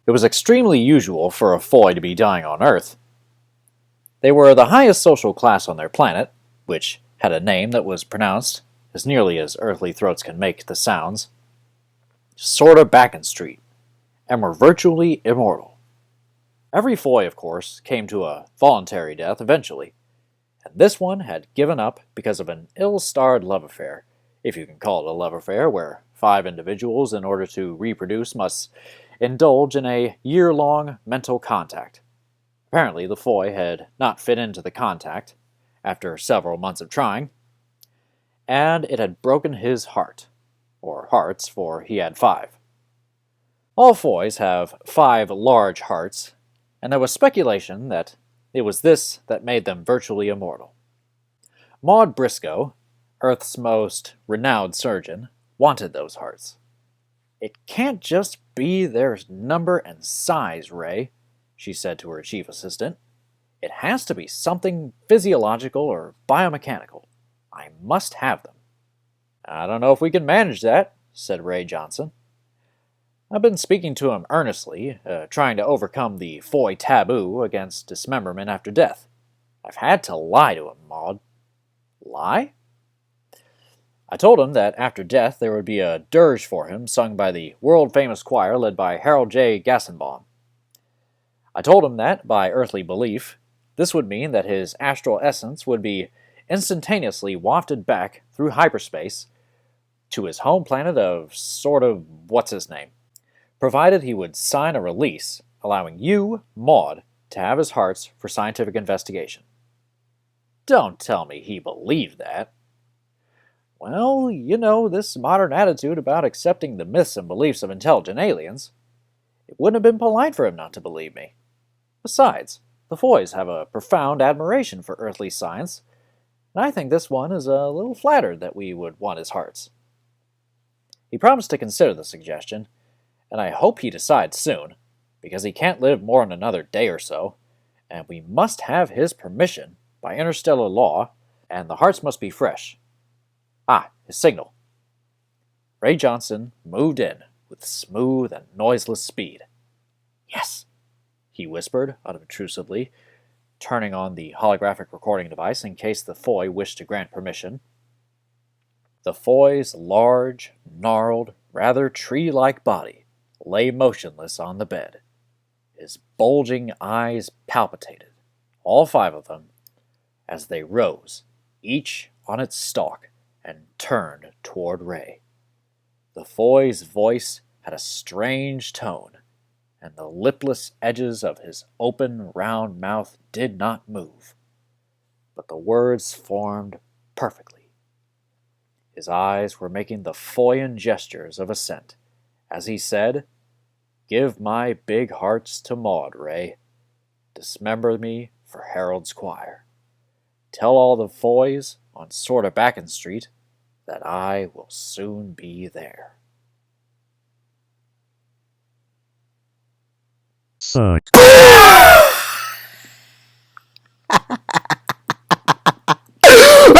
It was extremely usual for a Foy to be dying on Earth. They were the highest social class on their planet, which had a name that was pronounced as nearly as earthly throats can make the sounds, sorta Backen Street, and were virtually immortal. Every Foy, of course, came to a voluntary death eventually, and this one had given up because of an ill-starred love affair, if you can call it a love affair, where 5 individuals, in order to reproduce, must indulge in a year-long mental contact. Apparently, the Foy had not fit into the contact, after several months of trying, and it had broken his heart, or hearts, for he had 5. All Foys have 5 large hearts, and there was speculation that it was this that made them virtually immortal. Maud Briscoe, Earth's most renowned surgeon, wanted those hearts. "It can't just be their number and size, Ray," she said to her chief assistant. "It has to be something physiological or biomechanical. I must have them." "I don't know if we can manage that," said Ray Johnson. "I've been speaking to him earnestly, trying to overcome the Foy taboo against dismemberment after death. I've had to lie to him, Maud." "Lie?" "I told him that after death there would be a dirge for him sung by the world-famous choir led by Harold J. Gassenbaum. I told him that, by earthly belief, this would mean that his astral essence would be instantaneously wafted back through hyperspace to his home planet of sort of what's-his-name, provided he would sign a release allowing you, Maud, to have his hearts for scientific investigation." "Don't tell me he believed that." "Well, you know, this modern attitude about accepting the myths and beliefs of intelligent aliens. It wouldn't have been polite for him not to believe me. Besides, the Foys have a profound admiration for earthly science, and I think this one is a little flattered that we would want his hearts." He promised to consider the suggestion, and I hope he decides soon, because he can't live more than another day or so, and we must have his permission by interstellar law, and the hearts must be fresh. Ah, his signal. Ray Johnson moved in with smooth and noiseless speed. "Yes," he whispered unobtrusively, turning on the holographic recording device in case the Foy wished to grant permission. The Foy's large, gnarled, rather tree-like body lay motionless on the bed. His bulging eyes palpitated, all 5 of them, as they rose, each on its stalk, and turned toward Ray. The Foy's voice had a strange tone, and the lipless edges of his open, round mouth did not move. But the words formed perfectly. His eyes were making the Foyan gestures of assent, as he said, "Give my big hearts to Maud, Ray. Dismember me for Harold's choir. Tell all the Foys on sorta Backen Street that I will soon be there." Suck.